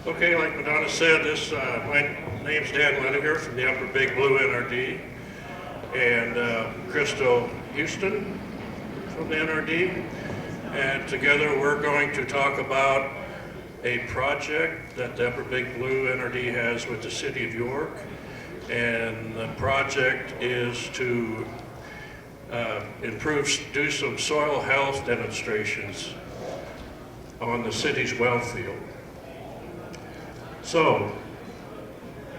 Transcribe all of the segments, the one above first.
Okay, like Madonna said, my name's Dan Leininger from the Upper Big Blue NRD, and Crystal Houston from the NRD. And together we're going to talk about a project that the Upper Big Blue NRD has with the City of York. And the project is to do some soil health demonstrations on the city's well field. So,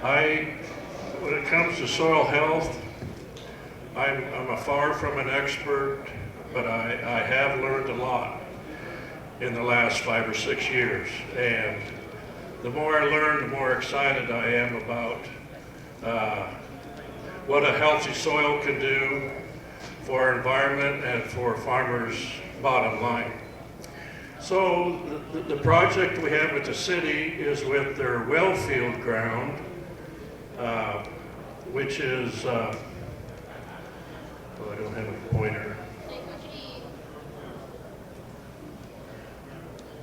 when it comes to soil health, I'm far from an expert, but I have learned a lot in the last 5 or 6 years. And the more I learn, the more excited I am about what a healthy soil can do for our environment and for farmers' bottom line. So the project we have with the city is with their well field ground, which is, I don't have a pointer.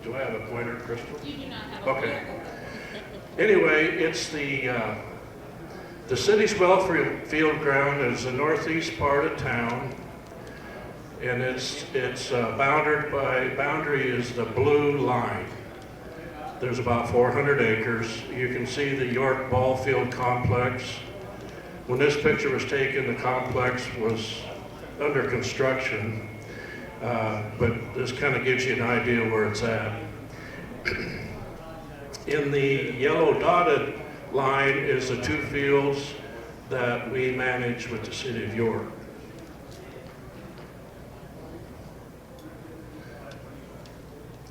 Do I have a pointer, Crystal? You do not have a Okay. pointer. Anyway, it's the city's well field ground is the northeast part of town. And it's boundary is the blue line. There's about 400 acres. You can see the York ball field complex. When this picture was taken, the complex was under construction, but this kind of gives you an idea where it's at. In the yellow dotted line is the 2 fields that we manage with the City of York.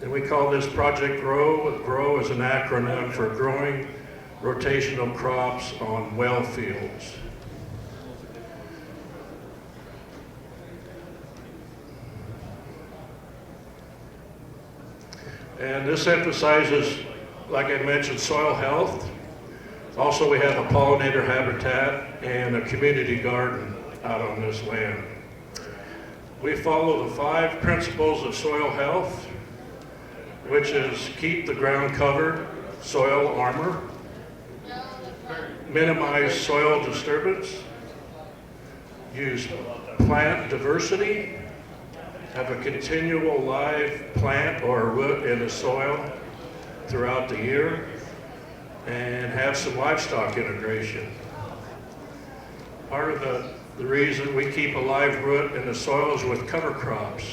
And we call this Project GROW. GROW is an acronym for Growing Rotational Crops on Well Fields. And this emphasizes, like I mentioned, soil health. Also, we have a pollinator habitat and a community garden out on this land. We follow the 5 principles of soil health, which is keep the ground covered, soil armor, minimize soil disturbance, use plant diversity, have a continual live plant or root in the soil throughout the year, and have some livestock integration. Part of the reason we keep a live root in the soil is with cover crops.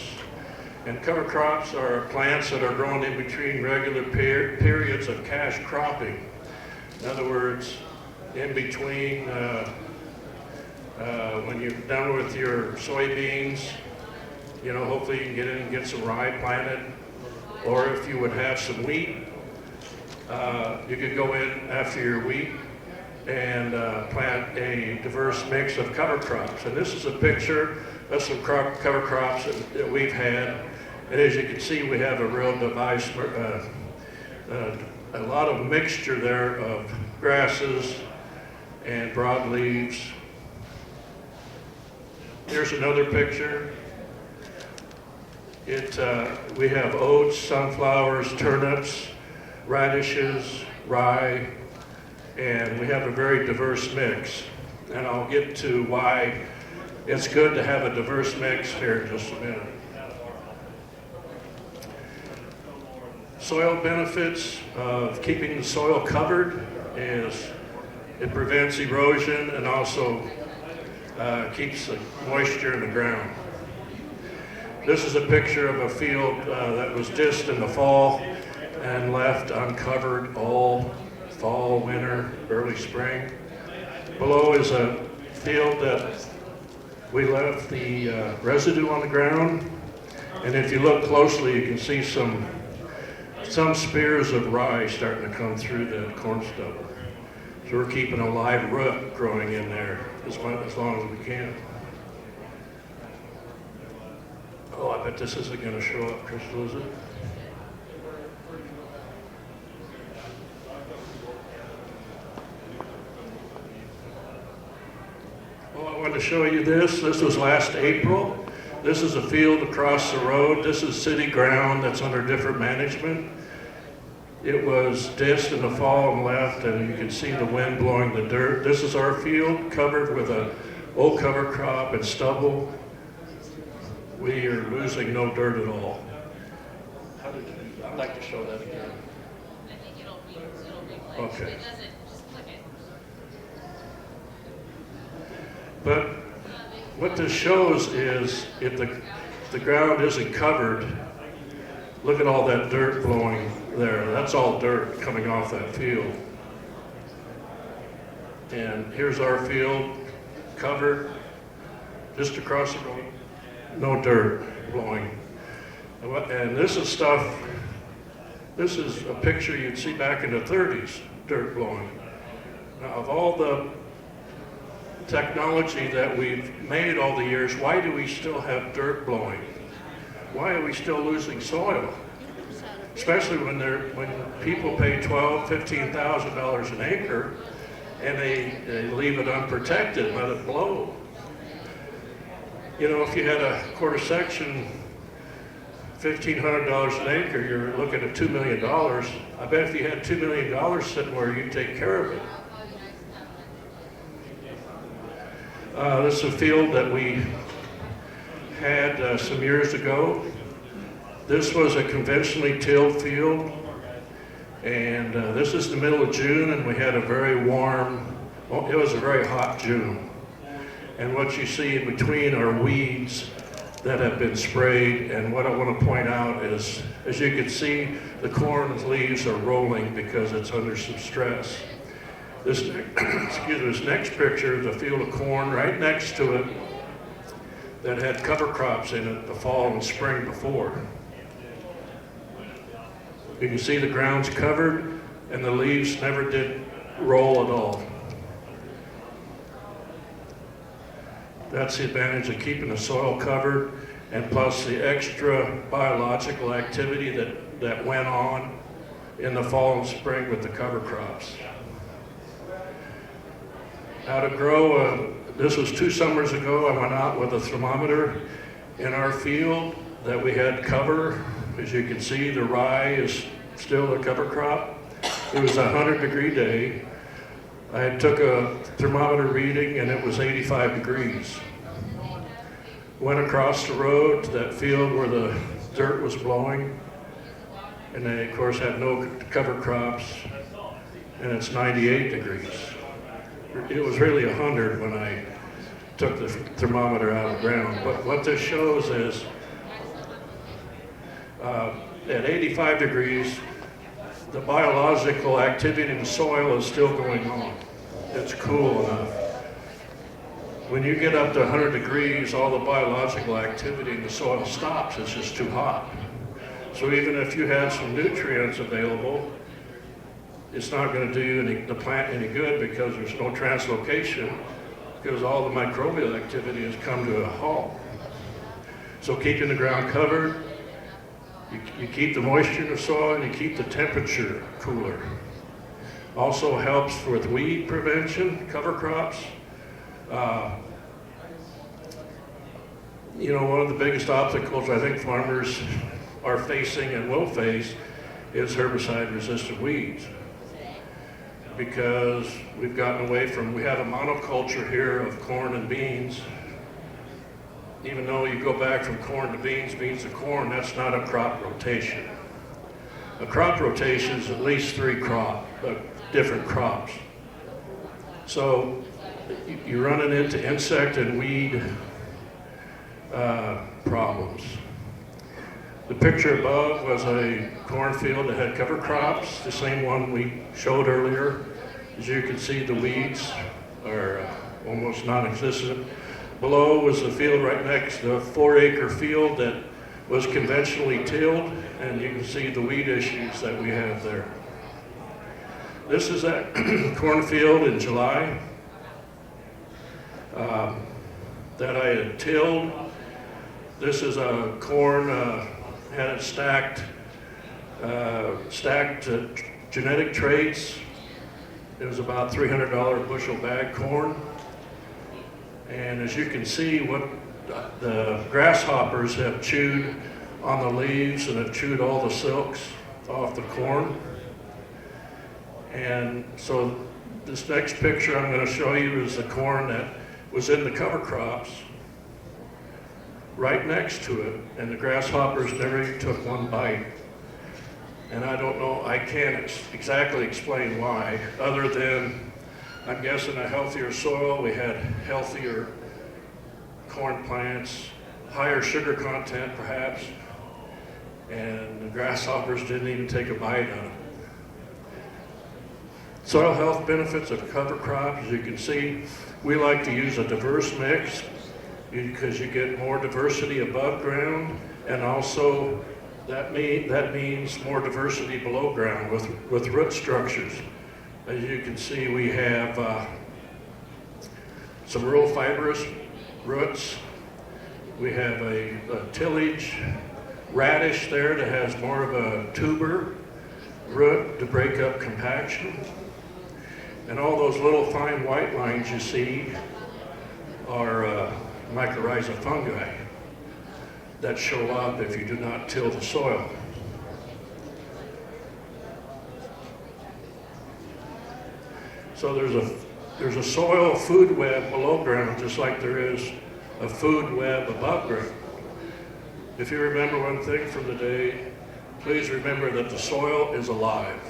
And cover crops are plants that are grown in between regular periods of cash cropping. In other words, in between when you're done with your soybeans, hopefully you can get in and get some rye planted. Or if you would have some wheat, you could go in after your wheat and plant a diverse mix of cover crops. And this is a picture of some cover crops that we've had. And as you can see, we have a real device, a lot of mixture there of grasses and broadleaves. Here's another picture. We have oats, sunflowers, turnips, radishes, rye, and we have a very diverse mix. And I'll get to why it's good to have a diverse mix here in just a minute. Soil benefits of keeping the soil covered is it prevents erosion and also keeps the moisture in the ground. This is a picture of a field that was disced in the fall and left uncovered all fall, winter, early spring. Below is a field that we left the residue on the ground, and if you look closely you can see some spears of rye starting to come through the corn stubble. So we're keeping a live root growing in there as long as we can. Oh, I bet this isn't going to show up, Crystal, is it? Well, I wanted to show you this. This was last April. This is a field across the road. This is city ground that's under different management. it was disced in the fall and left, and you can see the wind blowing the dirt. This is our field covered with an old cover crop and stubble. We are losing no dirt at all. I'd like to show that again. I think it'll replay. Okay. If it doesn't, just click it. But what this shows is if the ground isn't covered, look at all that dirt blowing there. That's all dirt coming off that field. And here's our field covered just across the road. No dirt blowing. And this is stuff, this is a picture you'd see back in the 30s, dirt blowing. Now, of all the technology that we've made all the years, why do we still have dirt blowing? Why are we still losing soil? Especially when people pay $12,000, $15,000 an acre and they leave it unprotected, let it blow. You know, if you had a quarter section, $1,500 an acre, you're looking at $2 million. I bet if you had $2 million sitting where you'd take care of it. This is a field that we had some years ago. This was a conventionally tilled field, and this is the middle of June, and we had a very warm, well, it was a very hot June. And what you see in between are weeds that have been sprayed, and what I want to point out is, as you can see, the corn leaves are rolling because it's under some stress. This, this next picture is a field of corn right next to it that had cover crops in it the fall and spring before. You can see the ground's covered and the leaves never did roll at all. That's the advantage of keeping the soil covered, and plus the extra biological activity that went on in the fall and spring with the cover crops. How to grow, this was 2 summers ago. I went out with a thermometer in our field that we had cover. As you can see, the rye is still a cover crop. It was a 100-degree day. I took a thermometer reading and it was 85 degrees. Went across the road to that field where the dirt was blowing, and they of course had no cover crops, and it's 98 degrees. It was really 100 when I took the thermometer out of the ground. But what this shows is at 85 degrees, the biological activity in the soil is still going on. It's cool enough. When you get up to 100 degrees, all the biological activity in the soil stops. It's just too hot. So even if you had some nutrients available, it's not going to do the plant any good because there's no translocation, because all the microbial activity has come to a halt. So keeping the ground covered, you keep the moisture in the soil and you keep the temperature cooler. Also helps with weed prevention, cover crops. You know, one of the biggest obstacles I think farmers are facing and will face is herbicide-resistant weeds. Because we've gotten away from, we have a monoculture here of corn and beans. Even though you go back from corn to beans, beans to corn, that's not a crop rotation. A crop rotation is at least 3 different crops. So you're running into insect and weed problems. The picture above was a cornfield that had cover crops, the same one we showed earlier. As you can see, the weeds are almost non-existent. Below was a field right next to a 4-acre field that was conventionally tilled, and you can see the weed issues that we have there. This is that cornfield in July that I had tilled. This is a corn, had it stacked genetic traits. It was about $300 bushel bag corn. And as you can see, what the grasshoppers have chewed on the leaves and have chewed all the silks off the corn. And so this next picture I'm going to show you is the corn that was in the cover crops right next to it, and the grasshoppers never even took one bite. And I don't know, I can't exactly explain why, other than I'm guessing a healthier soil, we had healthier corn plants, higher sugar content perhaps, and the grasshoppers didn't even take a bite on it. Soil health benefits of cover crops, as you can see, we like to use a diverse mix because you get more diversity above ground, and also that means more diversity below ground with root structures. As you can see, we have some real fibrous roots. We have a tillage radish there that has more of a tuber root to break up compaction. And all those little fine white lines you see are mycorrhiza fungi that show up if you do not till the soil. So there's a soil food web below ground, just like there is a food web above ground. If you remember one thing from the day, please remember that the soil is alive.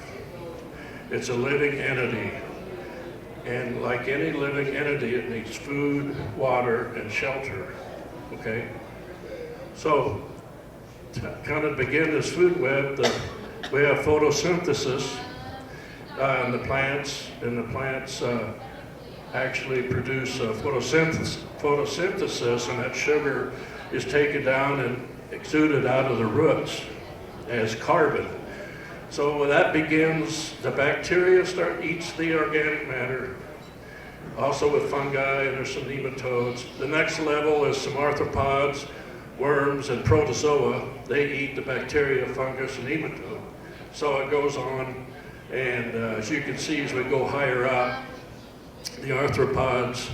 It's a living entity. And like any living entity, it needs food, water, and shelter, okay? So, to kind of begin this food web, we have photosynthesis in the plants, and the plants actually produce photosynthesis, and that sugar is taken down and exuded out of the roots as carbon. So when that begins, the bacteria eats the organic matter, also with fungi, and there's some nematodes. The next level is some arthropods, worms, and protozoa. They eat the bacteria, fungus, and nematode. So it goes on, and as you can see, as we go higher up, the arthropods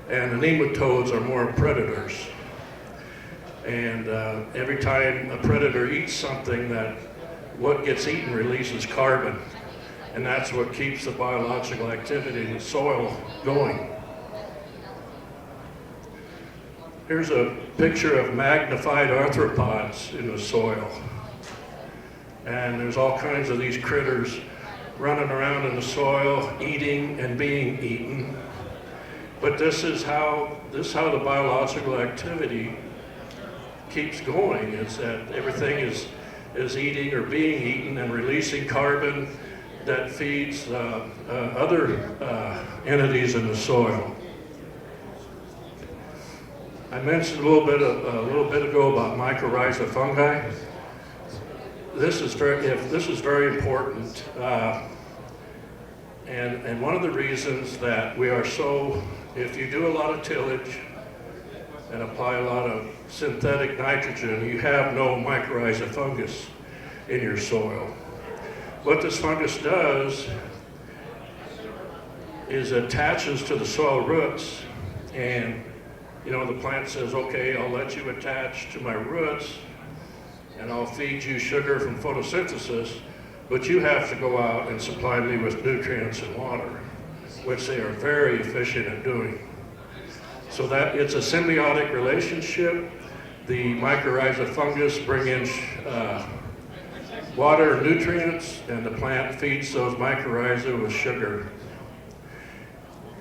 and the nematodes are more predators. And every time a predator eats something, what gets eaten releases carbon, and that's what keeps the biological activity in the soil going. Here's a picture of magnified arthropods in the soil. And there's all kinds of these critters running around in the soil, eating and being eaten. But this is how the biological activity keeps going, is that everything is eating or being eaten and releasing carbon that feeds other entities in the soil. I mentioned a little bit ago about mycorrhiza fungi. This is very important, and one of the reasons that we are if you do a lot of tillage and apply a lot of synthetic nitrogen, you have no mycorrhiza fungus in your soil. What this fungus does is attaches to the soil roots, and the plant says, okay, I'll let you attach to my roots and I'll feed you sugar from photosynthesis, but you have to go out and supply me with nutrients and water, which they are very efficient at doing. So that it's a symbiotic relationship. The mycorrhiza fungus bring in water and nutrients, and the plant feeds those mycorrhiza with sugar.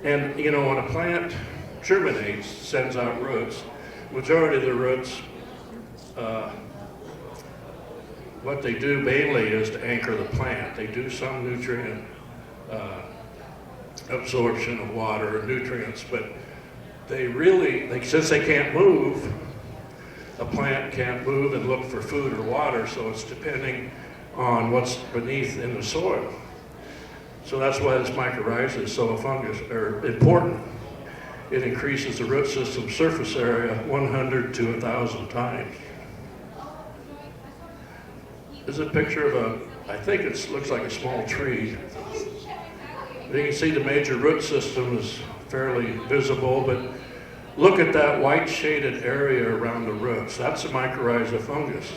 And when a plant germinates, sends out roots, majority of the roots, what they do mainly is to anchor the plant. They do some nutrient absorption of water and nutrients, but since they can't move, a plant can't move and look for food or water, so it's depending on what's beneath in the soil. So that's why this mycorrhiza is so important. It increases the root system surface area 100 to 1,000 times. This is a picture of I think it looks like a small tree. You can see the major root system is fairly visible, but look at that white shaded area around the roots. That's a mycorrhiza fungus.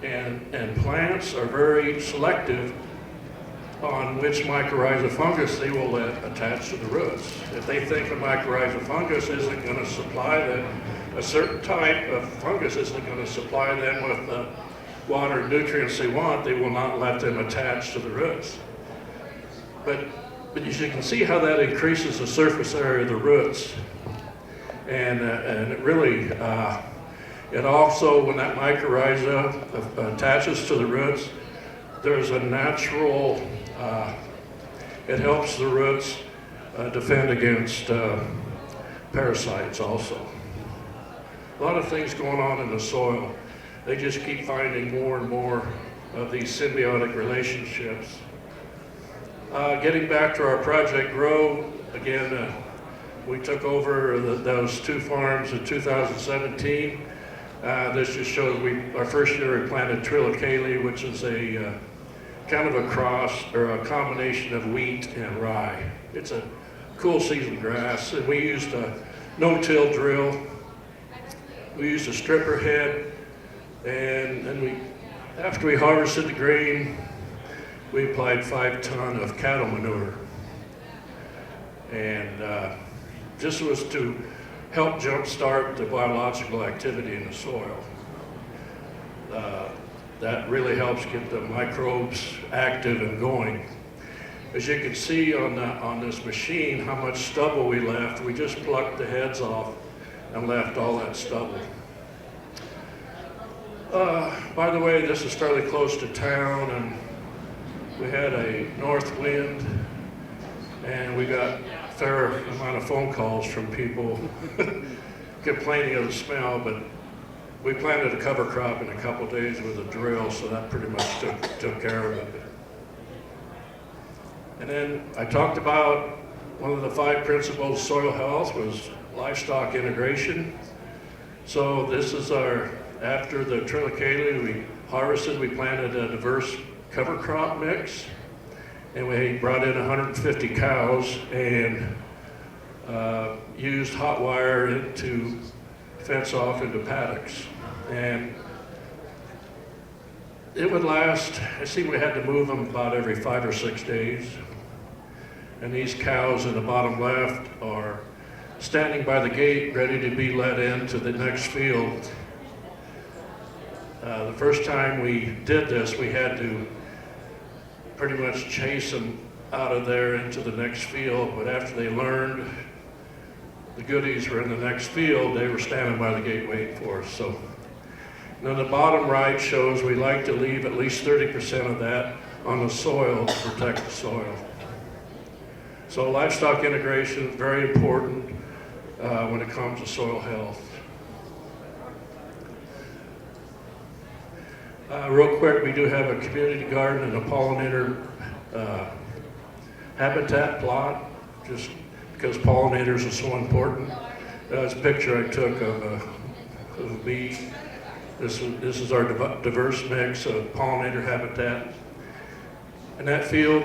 And plants are very selective on which mycorrhiza fungus they will let attach to the roots. If they think a mycorrhiza fungus isn't going to supply them, a certain type of fungus isn't going to supply them with the water and nutrients they want, they will not let them attach to the roots. But as you can see how that increases the surface area of the roots. And it really, it also, when that mycorrhiza attaches to the roots, there's a natural, it helps the roots defend against parasites also. A lot of things going on in the soil. They just keep finding more and more of these symbiotic relationships. Getting back to our Project Grow, again, we took over those 2 farms in 2017. This just shows our first year we planted triticale, which is a kind of a cross or a combination of wheat and rye. It's a cool season grass, and we used a no-till drill. We used a stripper head, and then after we harvested the grain, we applied 5 tons of cattle manure. And this was to help jumpstart the biological activity in the soil. That really helps get the microbes active and going. As you can see on this machine, how much stubble we left. We just plucked the heads off and left all that stubble. By the way, this is fairly close to town, and we had a north wind, and we got a fair amount of phone calls from people complaining of the smell, but we planted a cover crop in a couple days with a drill, so that pretty much took care of it. And then I talked about one of the 5 principles of soil health was livestock integration. So this is after the triticale we harvested, we planted a diverse cover crop mix, and we brought in 150 cows and used hot wire to fence off into paddocks. And it would last, I see we had to move them about every 5 or 6 days. And these cows in the bottom left are standing by the gate ready to be let into the next field. The first time we did this, we had to pretty much chase them out of there into the next field, but after they learned the goodies were in the next field, they were standing by the gate waiting for us. So now the bottom right shows we like to leave at least 30% of that on the soil to protect the soil. So livestock integration is very important when it comes to soil health. Real quick, we do have a community garden and a pollinator habitat plot, just because pollinators are so important. It's a picture I took of a bee. This is our diverse mix of pollinator habitat. In that field,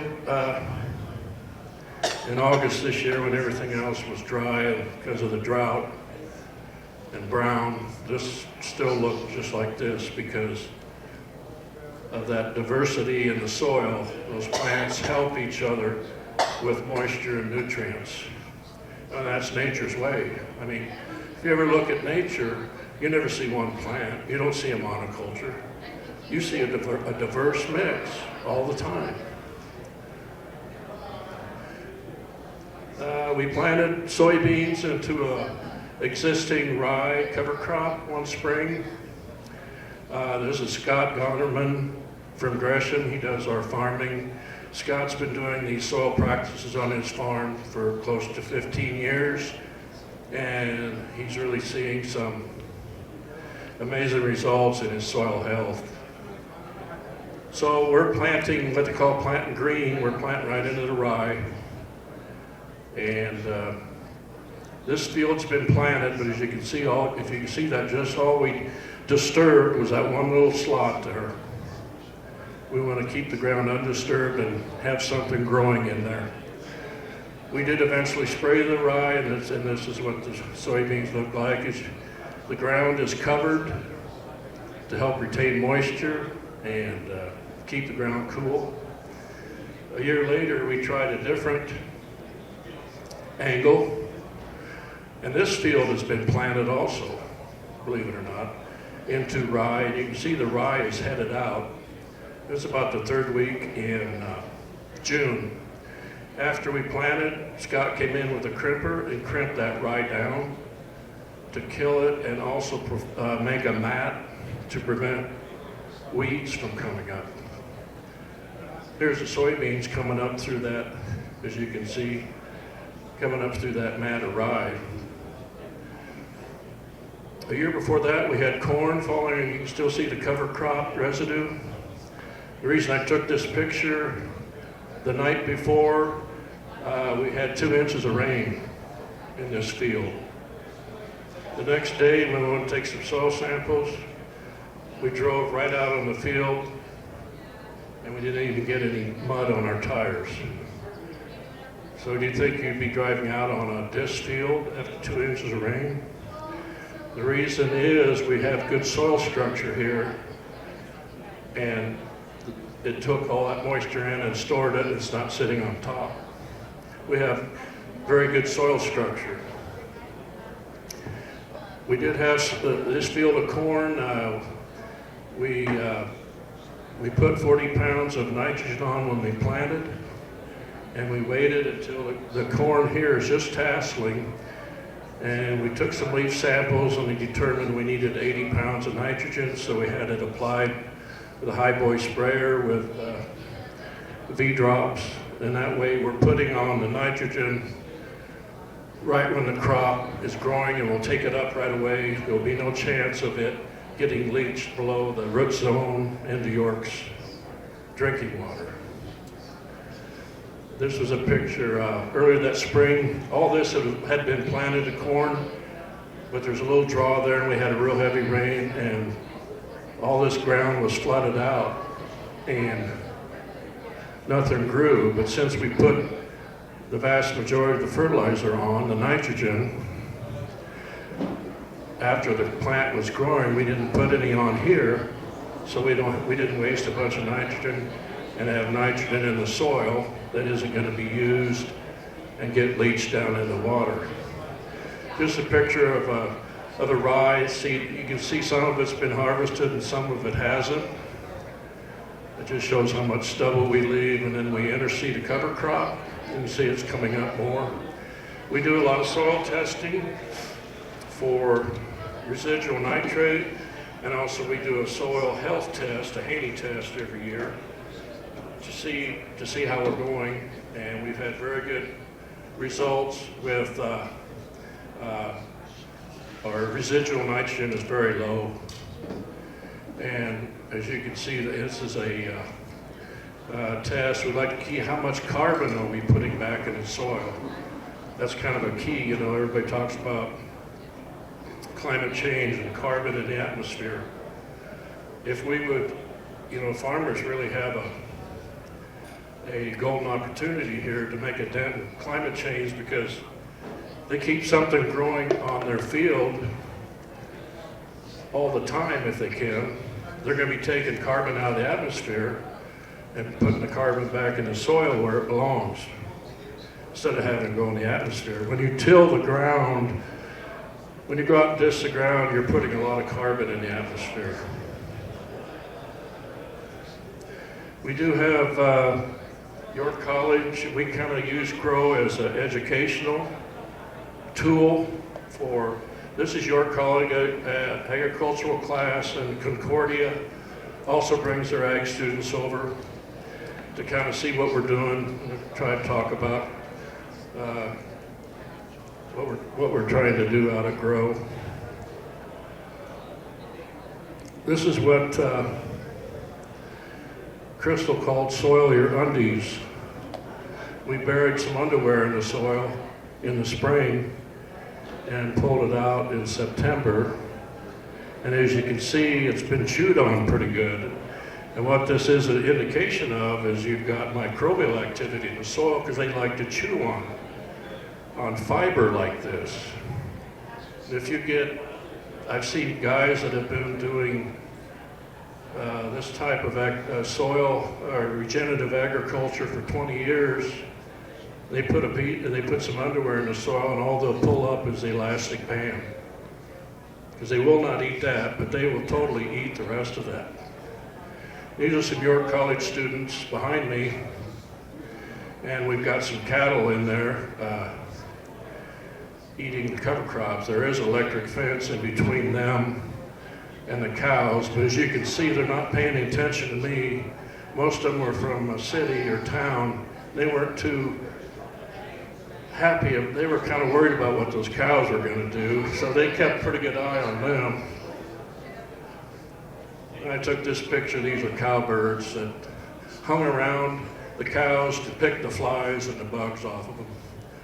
in August this year, when everything else was dry and because of the drought and brown, this still looked just like this because of that diversity in the soil. Those plants help each other with moisture and nutrients. And that's nature's way. I mean, if you ever look at nature, you never see one plant. You don't see a monoculture. You see a diverse mix all the time. We planted soybeans into a existing rye cover crop one spring. This is Scott Gonnerman from Gresham. He does our farming. Scott's been doing these soil practices on his farm for close to 15 years, and he's really seeing some amazing results in his soil health. So we're planting what they call planting green. We're planting right into the rye. And this field's been planted, but as you can see, if you can see that, just all we disturbed was that one little slot there. We want to keep the ground undisturbed and have something growing in there. We did eventually spray the rye, and this is what the soybeans look like. The ground is covered to help retain moisture and keep the ground cool. A year later, we tried a different angle, and this field has been planted also, believe it or not, into rye. And you can see the rye is headed out. It was about the third week in June. After we planted, Scott came in with a crimper and crimped that rye down to kill it and also make a mat to prevent weeds from coming up. Here's the soybeans coming up through that, as you can see, coming up through that mat of rye. A year before that, we had corn falling, and you can still see the cover crop residue. The reason I took this picture, the night before, we had 2 inches of rain in this field. The next day, when we went to take some soil samples, we drove right out on the field, and we didn't even get any mud on our tires. So do you think you'd be driving out on a disc field after 2 inches of rain? The reason is we have good soil structure here, and it took all that moisture in and stored it. It's not sitting on top. We have very good soil structure. We did have this field of corn. We put 40 pounds of nitrogen on when we planted, and we waited until the corn here is just tasseling, and we took some leaf samples and we determined we needed 80 pounds of nitrogen, so we had it applied with a high boy sprayer with V-drops, and that way we're putting on the nitrogen right when the crop is growing, and we'll take it up right away. There'll be no chance of it getting leached below the root zone into York's drinking water. This was a picture earlier that spring. All this had been planted to corn, but there's a little draw there, and we had a real heavy rain, and all this ground was flooded out, and nothing grew. But since we put the vast majority of the fertilizer on, the nitrogen, after the plant was growing, we didn't put any on here, so we didn't waste a bunch of nitrogen and have nitrogen in the soil that isn't going to be used and get leached down in the water. Just a picture of the rye seed. You can see some of it's been harvested and some of it hasn't. It just shows how much stubble we leave, and then we interseed a cover crop. You can see it's coming up more. We do a lot of soil testing for residual nitrate, and also we do a soil health test, a Haney test every year to see how we're going, and we've had very good results with our residual nitrogen is very low, and as you can see, this is a test. We'd like to see how much carbon are we putting back in the soil. That's kind of a key. You know, everybody talks about climate change and carbon in the atmosphere. If we would, you know, farmers really have a golden opportunity here to make a dent in climate change, because they keep something growing on their field all the time if they can. They're going to be taking carbon out of the atmosphere and putting the carbon back in the soil where it belongs, instead of having it go in the atmosphere. When you till the ground, when you go out and disc the ground, you're putting a lot of carbon in the atmosphere. We do have York College. We kind of use grow as an educational tool for, this is York College agricultural class, and Concordia also brings their ag students over to kind of see what we're doing and try to talk about what we're trying to do out of grow. This is what Crystal called soil your undies. We buried some underwear in the soil in the spring and pulled it out in September. And as you can see, it's been chewed on pretty good. And what this is an indication of is you've got microbial activity in the soil, because they like to chew on fiber like this. And if you get, I've seen guys that have been doing this type of soil or regenerative agriculture for 20 years. They put some underwear in the soil, and all they'll pull up is the elastic band, because they will not eat that, but they will totally eat the rest of that. These are some York College students behind me, and we've got some cattle in there eating the cover crops. There is electric fence in between them and the cows, but as you can see, they're not paying attention to me. Most of them were from a city or town. They weren't too happy. They were kind of worried about what those cows were going to do, so they kept a pretty good eye on them. And I took this picture. These are cowbirds that hung around the cows to pick the flies and the bugs off of them.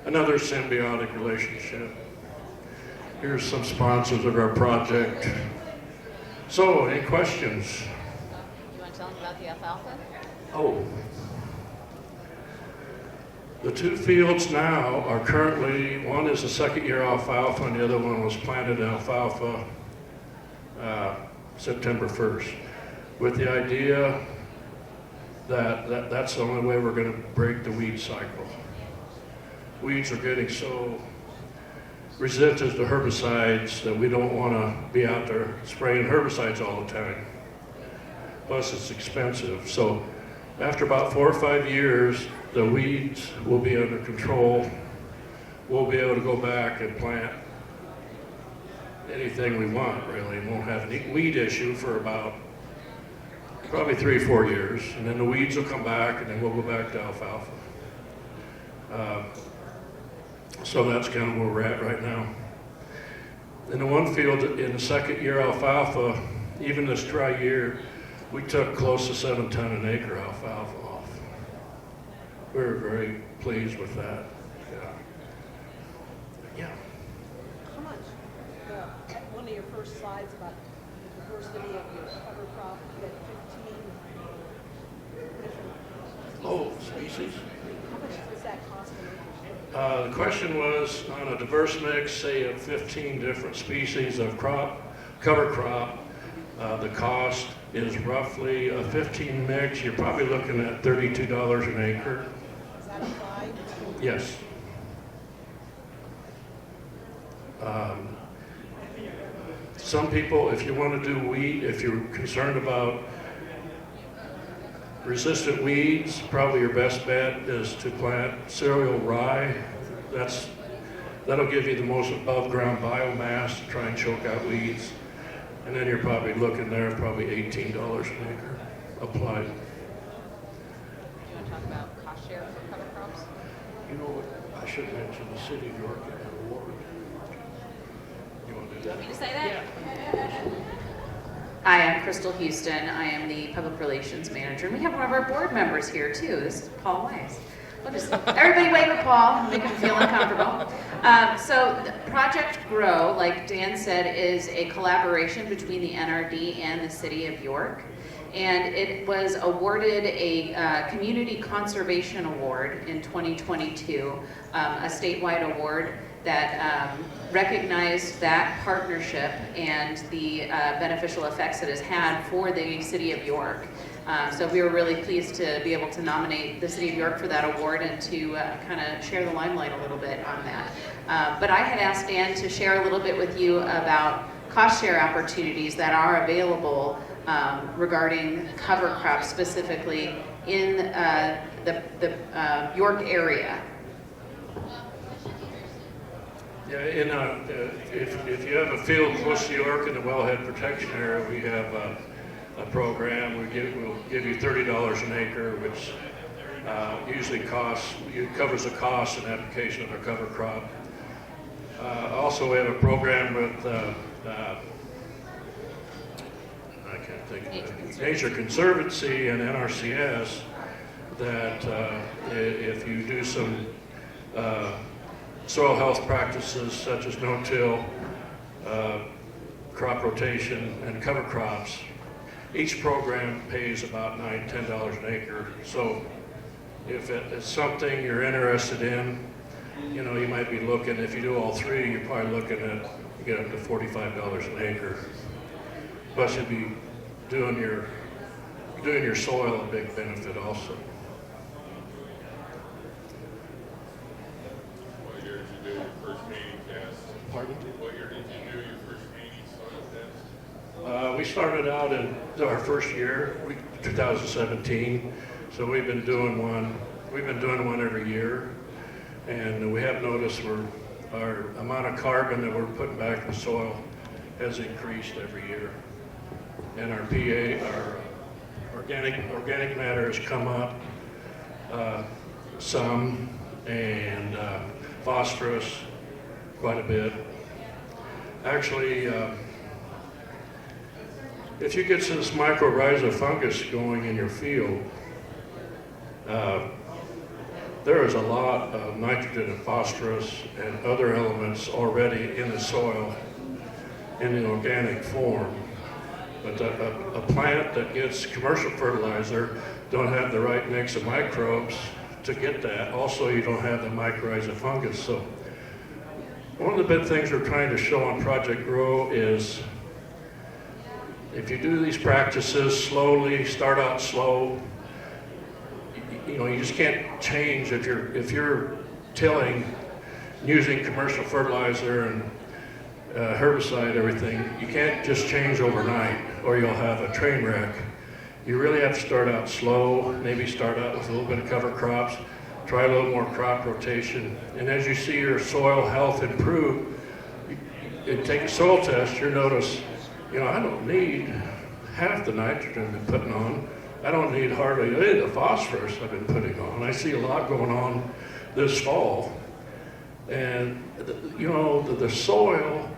Another symbiotic relationship. Here's some sponsors of our project. So, any questions? You want to tell them about the alfalfa? Oh. The two fields now are currently, one is a second-year alfalfa and the other one was planted in alfalfa September 1st, with the idea that that's the only way we're going to break the weed cycle. Weeds are getting so resistant to herbicides that we don't want to be out there spraying herbicides all the time. Plus it's expensive. So after about 4 or 5 years, the weeds will be under control. We'll be able to go back and plant anything we want, really. We won't have any weed issue for about probably 3 or 4 years. And then the weeds will come back, and then we'll go back to alfalfa. So that's kind of where we're at right now. In the one field, in the second year alfalfa, even this dry year, we took close to 7 ton an acre alfalfa off. We were very pleased with that. Yeah. How much? One of your first slides about the diversity of your cover crop, you had 15 different. Oh, species? How much does that cost an acre? The question was, on a diverse mix, say of 15 different species of cover crop, the cost is roughly a 15 mix. You're probably looking at $32 an acre. Is that applied? Yes. Some people, if you want to do wheat, if you're concerned about resistant weeds, probably your best bet is to plant cereal rye. That'll give you the most above ground biomass to try and choke out weeds. And then you're probably looking there at probably $18 an acre applied. Do you want to talk about cost share for cover crops? You know what, I should mention the city of York had an award. You want to do You that? want me to say that? Hi, I'm Crystal Houston. I am the Public Relations Manager. And we have one of our board members here too. This is Paul Weiss. We'll just, everybody wave at Paul, make him feel uncomfortable. So Project Grow, like Dan said, is a collaboration between the NRD and the City of York. And it was awarded a Community Conservation Award in 2022, a statewide award that recognized that partnership and the beneficial effects it has had for the City of York. So we were really pleased to be able to nominate the City of York for that award and to kind of share the limelight a little bit on that. But I had asked Dan to share a little bit with you about cost share opportunities that are available regarding cover crops specifically in the York area. Yeah, if you have a field close to York in the wellhead protection area, we have a program. We'll give you $30 an acre, which usually covers the cost and application of our cover crop. Also, we have a program with I can't think of it. Nature Conservancy and NRCS that if you do some soil health practices such as no-till, crop rotation, and cover crops, each program pays about $9, $10 an acre. So if it's something you're interested in, you know, you might be looking, if you do all three, you're probably looking at, you get up to $45 an acre. Plus you'll be doing your doing your soil a big benefit also. What year did you do your first mating test? Pardon? What year did you do your first mating soil test? We started out in our first year, 2017. So we've been doing one. We've been doing one every year, and we have noticed our amount of carbon that we're putting back in the soil has increased every year, and our PA, our organic matter has come up some, and phosphorus quite a bit. Actually, if you get this mycorrhiza fungus going in your field, there is a lot of nitrogen and phosphorus and other elements already in the soil in the organic form. But a plant that gets commercial fertilizer don't have the right mix of microbes to get that. Also, you don't have the mycorrhiza fungus. So one of the big things we're trying to show on Project Grow is if you do these practices slowly, start out slow, you know, you just can't change if you're tilling using commercial fertilizer and herbicide, everything. You can't just change overnight or you'll have a train wreck. You really have to start out slow, maybe start out with a little bit of cover crops, try a little more crop rotation, and as you see your soil health improve, you take a soil test, you'll notice, you know, I don't need half the nitrogen I'm putting on. I don't need hardly any of the phosphorus I've been putting on. I see a lot going on this fall. And, you know, the soil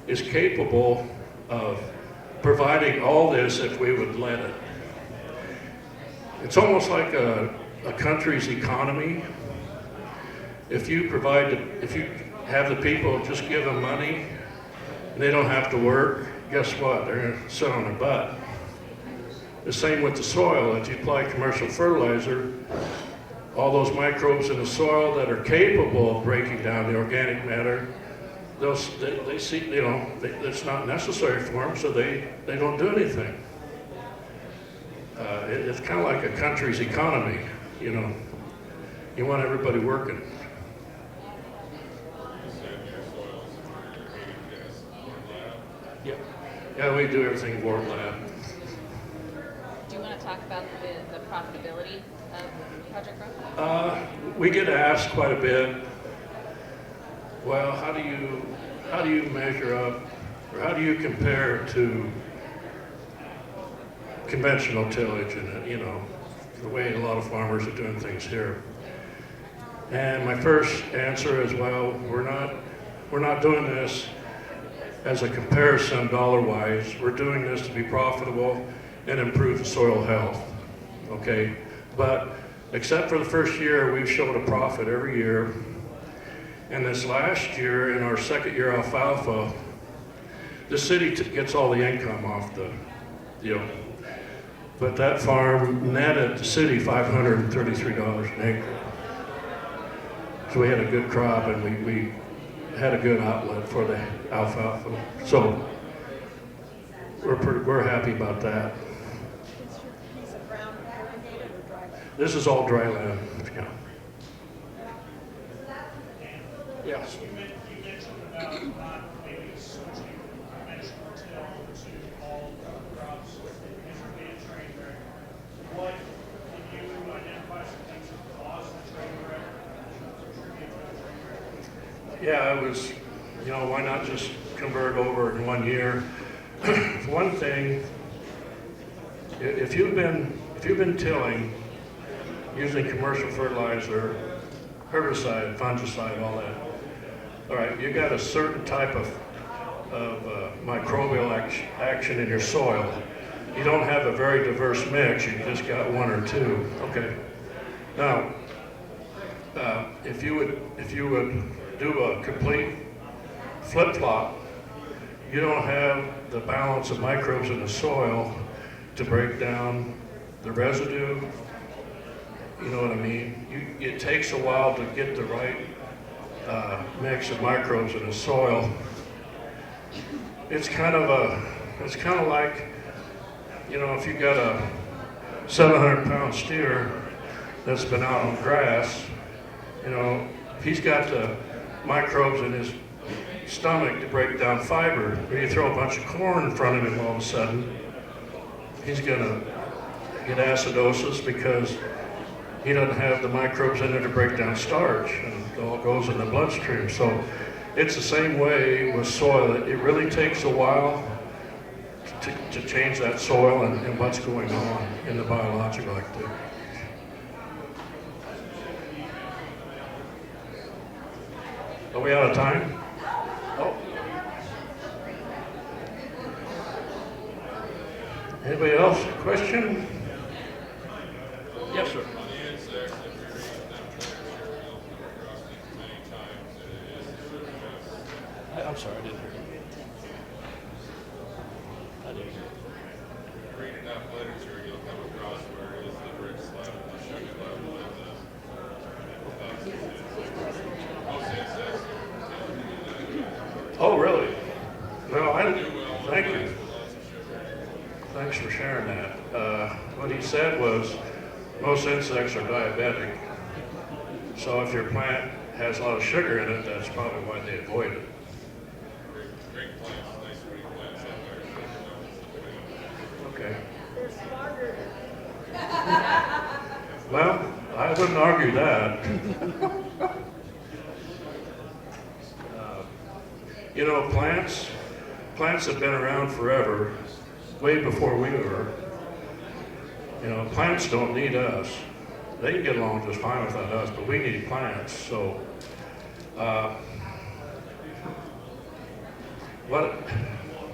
is capable of providing all this if we would let it. It's almost like a country's economy. If you have the people just give them money and they don't have to work, guess what? They're going to sit on their butt. The same with the soil. If you apply commercial fertilizer, all those microbes in the soil that are capable of breaking down the organic matter, they see, you know, it's not necessary for them, so they don't do anything. It's kind of like a country's economy, you know. You want everybody working. Yeah, we do everything in Ward Lab. Do you want to talk about the profitability of Project Grow? We get asked quite a bit, well, how do you measure up, or how do you compare to conventional tillage and, you know, the way a lot of farmers are doing things here? And my first answer is, well, we're not doing this as a comparison dollar-wise. We're doing this to be profitable and improve the soil health, okay? But except for the first year, we've showed a profit every year. And this last year, in our second year alfalfa, the city gets all the income off the deal. But that farm netted the city $533 an acre. So we had a good crop and we had a good outlet for the alfalfa. So we're happy about that. Is your piece of ground irrigated or dry? This is all dry land. Yeah. Yes. You mentioned about not maybe switching conventional till to all crops as you're being trained there. What can you identify some things that cause the train wreck? Yeah, it was, you know, why not just convert over in 1 year? One thing, if you've been tilling using commercial fertilizer, herbicide, fungicide, all that, all right, you got a certain type of microbial action in your soil. You don't have a very diverse mix, you just got one or two. Okay. Now, if you would do a complete flip-flop, you don't have the balance of microbes in the soil to break down the residue. You know what I mean? It takes a while to get the right mix of microbes in the soil. It's kind of like, you know, if you got 700-pound steer that's been out on grass, you know, he's got the microbes in his stomach to break down fiber. When you throw a bunch of corn in front of him, all of a sudden, he's gonna get acidosis because he doesn't have the microbes in there to break down starch, and it all goes in the bloodstream. So it's the same way with soil. It really takes a while to change that soil and what's going on in the biological activity. Are we out of time? Oh. Anybody else? Question? Yes, sir. On the insects, if you're using them temperature, you'll come across these many times. It is sort of I'm sorry, I didn't hear you. I didn't hear you. read enough literature, you'll come across where it is the Brix level, the sugar level, and the most insects. Oh, really? Well, Do well, thank you. lots of sugar. Thanks for sharing that. What he said was most insects are diabetic. So if your plant has a lot of sugar in it, that's probably why they avoid it. Great plants, nice sweet plants out there. Okay. They're smarter. Well, I wouldn't argue that. You know, plants have been around forever, way before we were. You know, plants don't need us. They can get along just fine without us, but we need plants. So,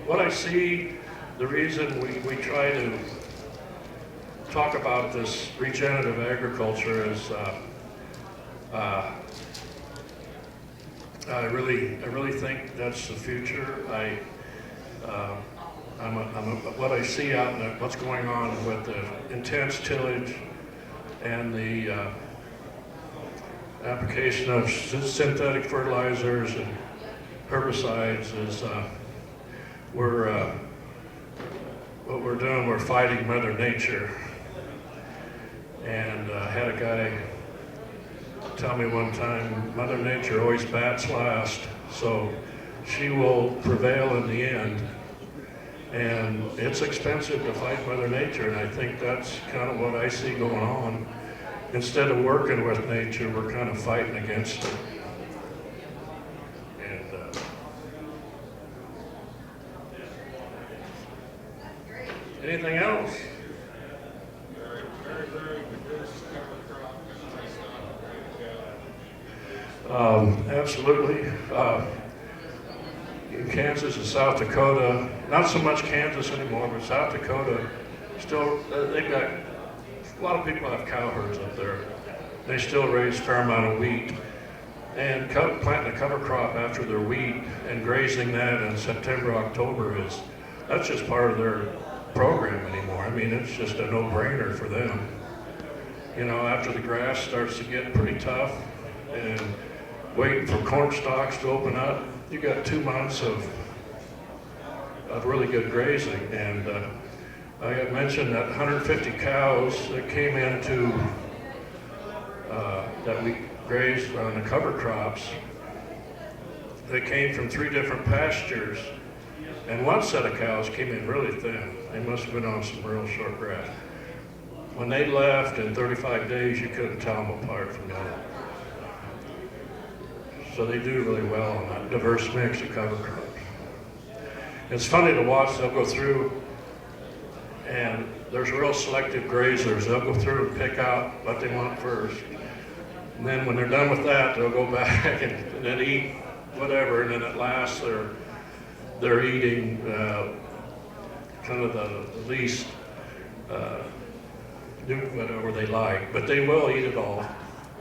what I see, the reason we try to talk about this regenerative agriculture is I really think that's the future. What I see out in what's going on with the intense tillage and the application of synthetic fertilizers and herbicides is what we're doing. We're fighting Mother Nature. And I had a guy tell me one time, Mother Nature always bats last, so she will prevail in the end. And it's expensive to fight Mother Nature, and I think that's kind of what I see going on. Instead of working with nature, we're kind of fighting against it. And anything else? Very, very, very diverse cover crop, and nice not Absolutely. In Kansas and South Dakota, not so much Kansas anymore, but South Dakota, still, they've got, a lot of people have cow herds up there. They still raise a fair amount of wheat. And planting a cover crop after their wheat and grazing that in September, October that's just part of their program anymore. I mean, it's just a no-brainer for them. You know, after the grass starts to get pretty tough and waiting for corn stalks to open up, you got 2 months of really good grazing. And I had mentioned that 150 cows that came into, that we grazed on the cover crops, they came from 3 different pastures. And one set of cows came in really thin. They must have been on some real short grass. When they left in 35 days, you couldn't tell them apart from the other. So they do really well on that diverse mix of cover crops. It's funny to watch. They'll go through, and there's real selective grazers. They'll go through and pick out what they want first. And then when they're done with that, they'll go back and then eat whatever. And then at last, they're eating kind of the least whatever they like. But they will eat it all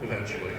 eventually.